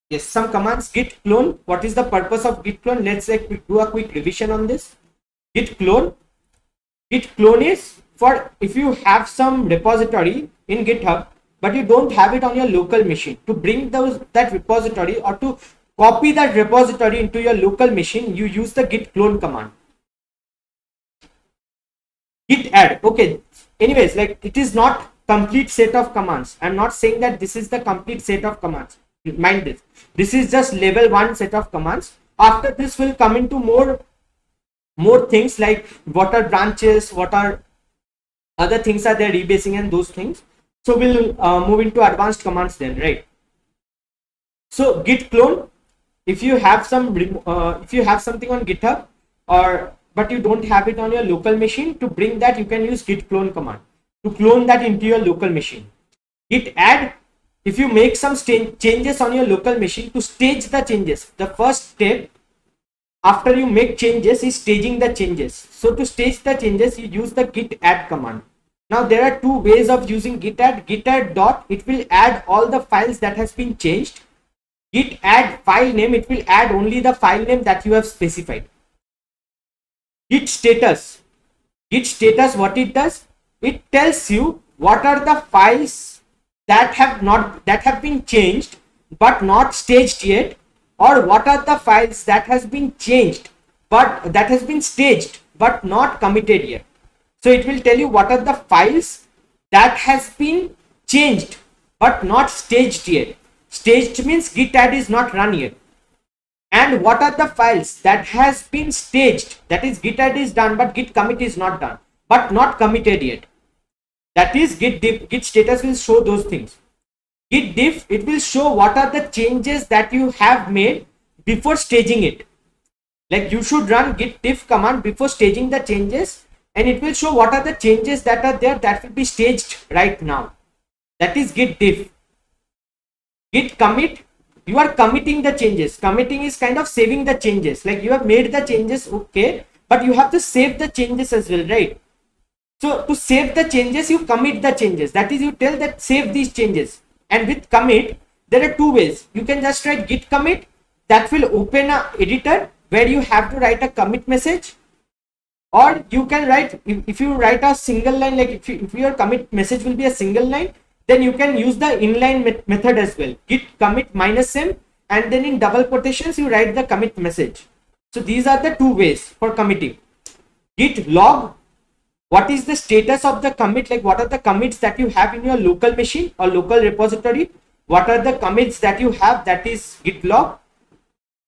Yes, some commands. Git clone, what is the purpose of git clone? Let's like do a quick revision on this. Git clone is for if you have some repository in GitHub but you don't have it on your local machine, to bring that repository or to copy that repository into your local machine, you use the git clone command. Git add, okay, anyways, like it is not complete set of commands. I'm not saying that this is the complete set of commands, mind this is just level 1 set of commands. After this will come into more things, like what are branches, what are other things are there, rebasing and those things. So we'll move into advanced commands then, right? So git clone, if you have something on GitHub but you don't have it on your local machine, to bring that you can use git clone command to clone that into your local machine. Git add, if you make some changes on your local machine, to stage the changes. The first step after you make changes is staging the changes. So to stage the changes, you use the git add command. Now there are 2 ways of using git add. Git add dot, it will add all the files that has been changed. Git add file name, it will add only the file name that you have specified. Git status, what it does, it tells you what are the files that have been changed but not staged yet, or what are the files that has been changed but that has been staged but not committed yet. So it will tell you what are the files that has been changed but not staged yet. Staged means git add is not run yet. And what are the files that has been staged, that is git add is done but git commit is not done but not committed yet. That is git diff. Git status will show those things. Git diff, it will show what are the changes that you have made before staging it. Like you should run git diff command before staging the changes, and it will show what are the changes that are there that will be staged right now. That is git diff. Git commit, you are committing the changes. Committing is kind of saving the changes. Like you have made the changes, okay, but you have to save the changes as well, right? So to save the changes, you commit the changes. That is, you tell that save these changes. And with commit, there are 2 ways. You can just write git commit, that will open a editor where you have to write a commit message, or you can write, if you write a single line, like if your commit message will be a single line, then you can use the inline method as well. Git commit -m, and then in double quotations you write the commit message. So these are the 2 ways for committing. Git log, what is the status of the commit, like what are the commits that you have in your local machine or local repository, what are the commits that you have, that is git log.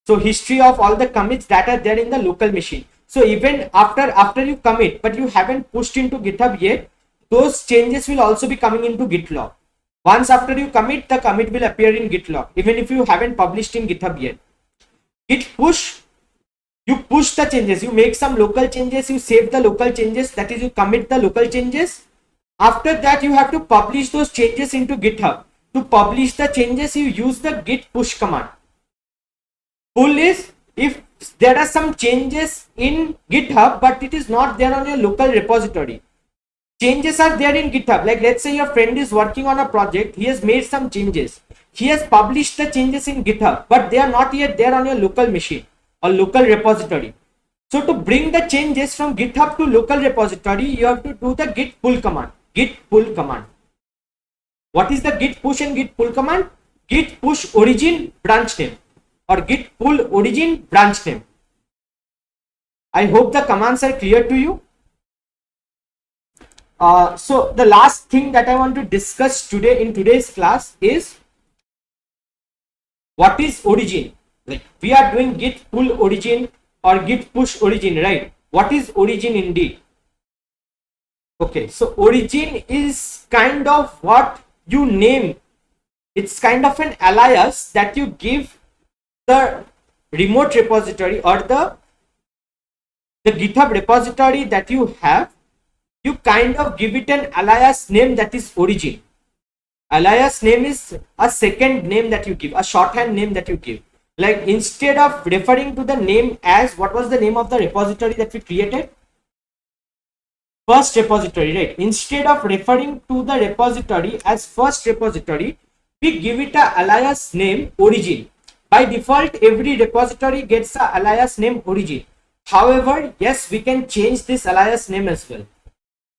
So history of all the commits that are there in the local machine. So even after you commit but you haven't pushed into GitHub yet, those changes will also be coming into git log. Once after you commit, the commit will appear in git log even if you haven't published in GitHub yet. Git push, you push the changes. You make some local changes, you save the local changes, that is you commit the local changes. After that you have to publish those changes into GitHub. To publish the changes you use the git push command. Pull is if there are some changes in GitHub but it is not there on your local repository. Changes are there in GitHub, like let's say your friend is working on a project, he has made some changes, he has published the changes in GitHub but they are not yet there on your local machine or local repository. So to bring the changes from GitHub to local repository, you have to do the git pull command. Git pull command. What is the git push and git pull command? Git push origin branch name or git pull origin branch name. I hope the commands are clear to you. So the last thing that I want to discuss today in today's class is what is origin. Like we are doing git pull origin or git push origin, right? What is origin indeed? Okay, so origin is kind of what you name. It's kind of an alias that you give the remote repository or the GitHub repository that you have. You kind of give it an alias name that is origin. Alias name is a second name that you give, a shorthand name that you give. Like instead of referring to the name as, what was the name of the repository that we created? First repository, right? Instead of referring to the repository as first repository, we give it a alias name origin. By default, every repository gets a alias name origin. However, yes, we can change this alias name as well.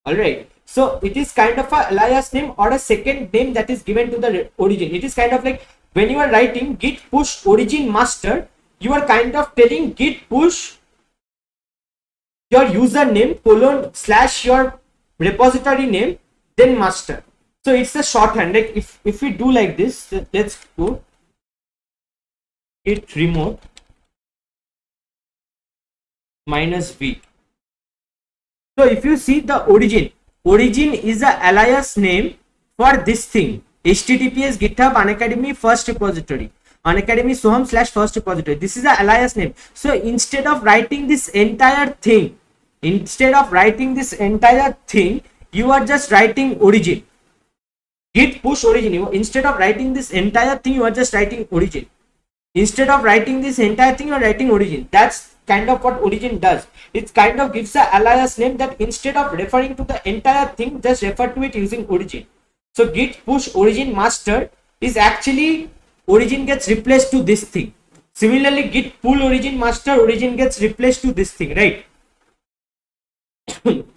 Alright, so it is kind of a alias name or a second name that is given to the origin. It is kind of like when you are writing git push origin master, you are kind of telling git push your username colon slash your repository name then master. So it's a shorthand. Like if we do like this, let's go git remote -v. So if you see the origin is a alias name for this thing. HTTPS GitHub Unacademy first repository. Unacademy Soham / first repository. This is a alias name. So instead of writing this entire thing, you are just writing origin. Git push origin. Instead of writing this entire thing, you are just writing origin. Instead of writing this entire thing, you are writing origin. That's kind of what origin does. It kind of gives a alias name that instead of referring to the entire thing, just refer to it using origin. So git push origin master is actually origin gets replaced to this thing. Similarly, git pull origin master, origin gets replaced to this thing, right?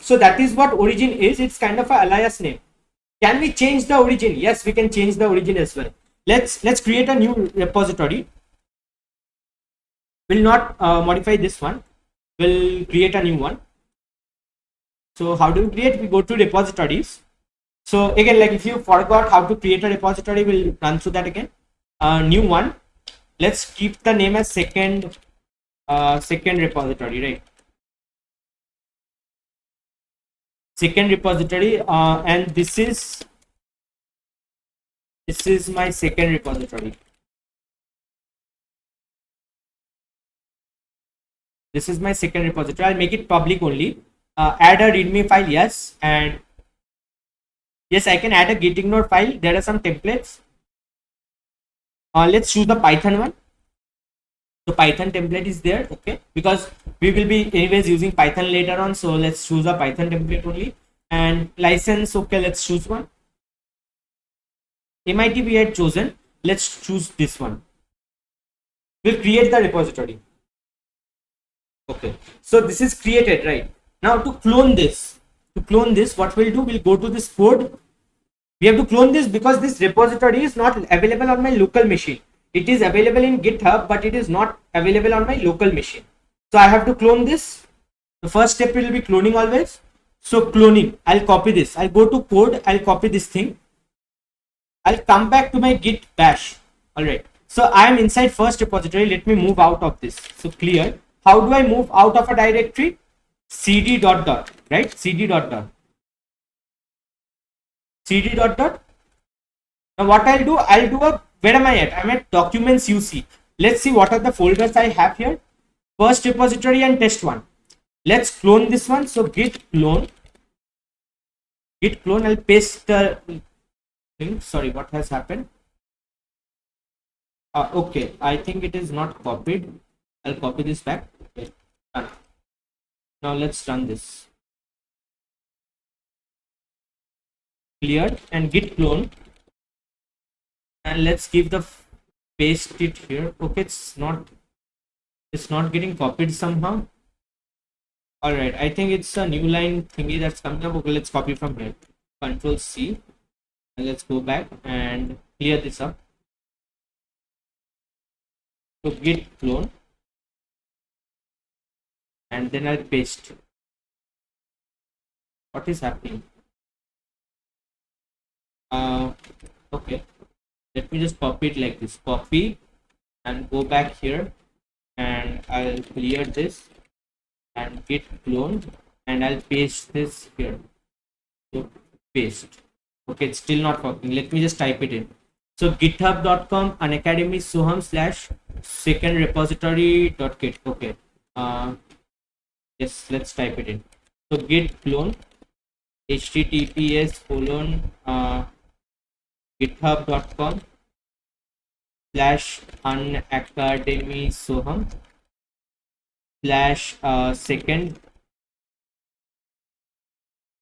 So that is what origin is. It's kind of a alias name. Can we change the origin? Yes, we can change the origin as well. Let's create a new repository. Will not modify this one. We'll create a new one. So how do we create? We go to repositories. So again, like if you forgot how to create a repository, we'll run through that again. New one. Let's keep the name as second repository, right? Second repository, and this is my second repository. This is my second repository. I'll make it public only. Add a readme file, yes, and yes, I can add a gitignore file. There are some templates. Let's choose the Python one. The Python template is there, okay, because we will be anyways using Python later on. So let's choose a Python template only. And license, okay, let's choose one. MIT we had chosen. Let's choose this one. We'll create the repository. Okay, so this is created, right? Now to clone this, what we'll do, we'll go to this code. We have to clone this because this repository is not available on my local machine. It is available in GitHub, but it is not available on my local machine. So I have to clone this. The first step will be cloning always. So cloning, I'll copy this. I'll go to code, I'll copy this thing. I'll come back to my git bash. All right. So I am inside first repository. Let me move out of this. So clear. How do I move out of a directory? cd dot dot, right? cd dot dot. cd dot dot. Now what I'll do where am I at? I'm at documents UC. Let's see what are the folders I have here. first repository and test one. Let's clone this one. So git clone. I'll paste the link. Sorry, what has happened? Okay, I think it is not copied. I'll copy this back. Okay, done. Now let's run this. Cleared and git clone. And let's give the paste it here. Okay, it's not getting copied somehow. All right, I think it's a new line thingy that's coming up. Okay, let's copy from here. Control C, and let's go back and clear this up. So git clone, and then I'll paste. What is happening? Okay, let me just copy it like this. Copy and go back here, and I'll clear this and git clone, and I'll paste this here. So paste. Okay, it's still not working. Let me just type it in. So github.com unacademy soham / second repository.git. Okay. Yes, let's type it in. So git clone https:/github.com /unacademy soham / second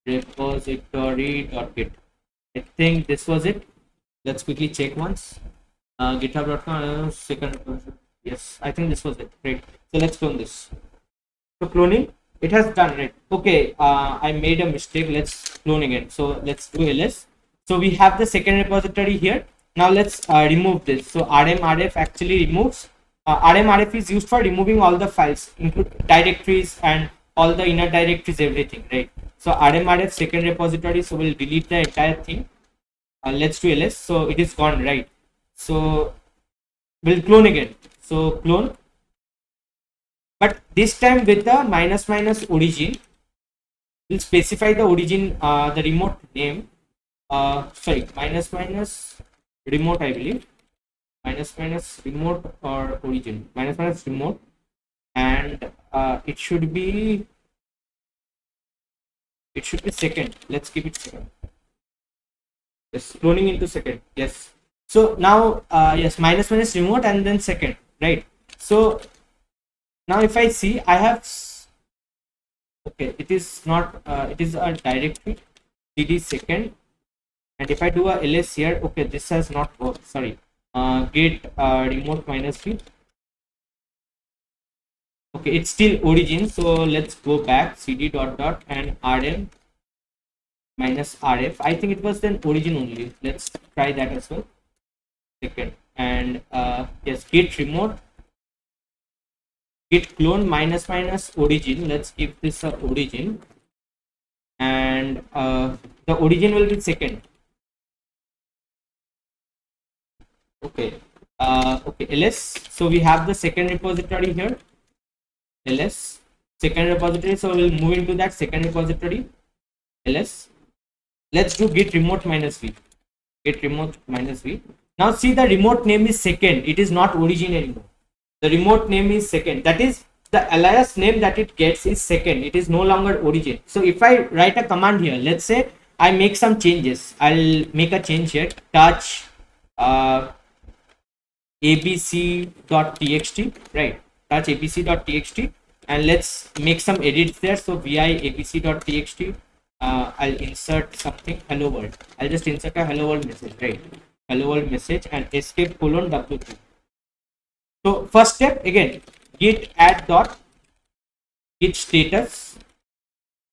repository.git. I think this was it. Let's quickly check once. github.com second repository. Yes, I think this was it. Great. So let's clone this. So cloning, it has done, right? Okay, I made a mistake. Let's clone again. So let's do ls. So we have the second repository here. Now let's remove this. So rmrf actually removes. rmrf is used for removing all the files, include directories and all the inner directories, everything, right? So rmrf second repository. So we'll delete the entire thing. Let's do ls. So it is gone, right? So we'll clone again. So clone, but this time with the -- origin. We'll specify the origin, the remote name. Sorry, -- remote, I believe. -- remote or origin. -- remote, and it should be second. Let's keep it second. Yes, cloning into second. Yes. So now yes, -- remote and then second, right? So now if I see, I have, okay, it is not it is a directory cd second, and if I do a ls here, okay, this has not worked. Sorry. Git remote -v. Okay, it's still origin. So let's go back, cd .. and rm -rf. I think it was then origin only. Let's try that as well. Second, and yes, git remote, git clone -- origin. Let's give this a origin, and the origin will be second. Okay. Okay, ls. So we have the second repository here. ls second repository. So we'll move into that second repository. ls. Let's do git remote -v. Git remote -v. Now see, the remote name is second. It is not origin anymore. The remote name is second. That is, the alias name that it gets is second. It is no longer origin. So if I write a command here, let's say I make some changes. I'll make a change here. Touch abc.txt, right? Touch abc.txt, and let's make some edits there. So vi abc.txt. I'll insert something, hello world. I'll just insert a hello world message, right? Hello world message, and escape : w3. So first step, again, git add dot git status.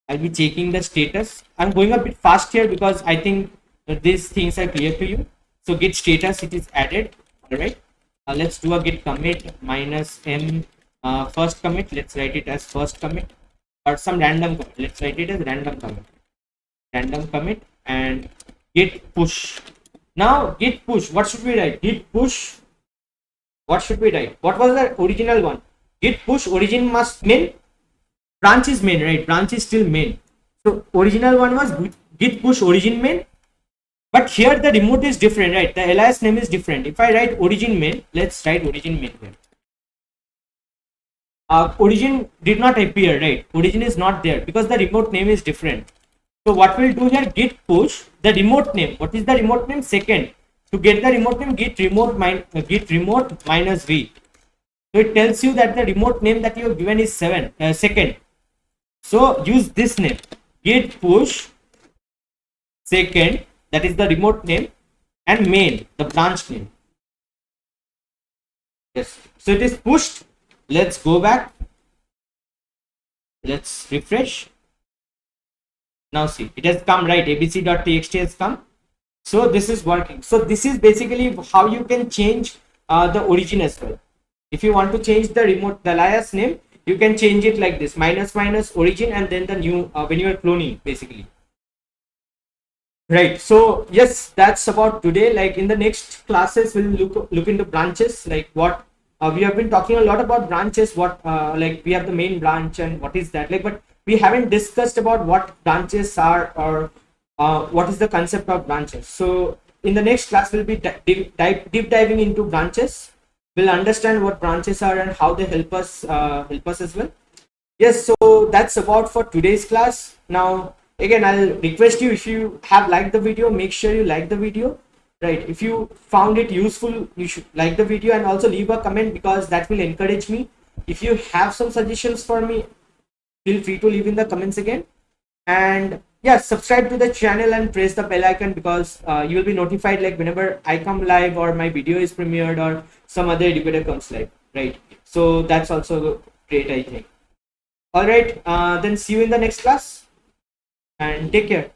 I'll be checking the status. I'm going a bit fast here because I think these things are clear to you. So git status, it is added. All right. Let's do a git commit -m first commit. Let's write it as first commit, or some random commit. Let's write it as random commit. Random commit, and git push. Now git push. What should we write? Git push. What should we write? What was the original one? Git push origin must main. Branch is main, right? Branch is still main. So original one was git push origin main. But here the remote is different, right? The alias name is different. If I write origin main, let's write origin main here. origin did not appear, right? Origin is not there because the remote name is different. So what we'll do here, git push the remote name. What is the remote name? Second. To get the remote name, git remote minus v. So it tells you that the remote name that you have given is second. So use this name, git push second, that is the remote name, and main, the branch name. Yes. So it is pushed. Let's go back. Let's refresh. Now see, it has come, right? abc.txt has come. So this is working. So this is basically how you can change the origin as well. If you want to change the alias name, you can change it like this, minus origin, and then the new when you are cloning, basically. Right. So yes, that's about today. Like in the next classes, we'll look into branches, like what we have been talking a lot about branches, what like we have the main branch and what is that, like, but we haven't discussed about what branches are, or what is the concept of branches. So in the next class, we'll be deep diving into branches. We'll understand what branches are and how they help us as well. Yes, so that's about for today's class. Now again, I'll request you, if you have liked the video, make sure you like the video, right? If you found it useful, you should like the video and also leave a comment, because that will encourage me. If you have some suggestions for me, feel free to leave in the comments again. And yeah, subscribe to the channel and press the bell icon, because you will be notified like whenever I come live or my video is premiered or some other educator comes live, right? So that's also great, I think. All right, then see you in the next class and take care.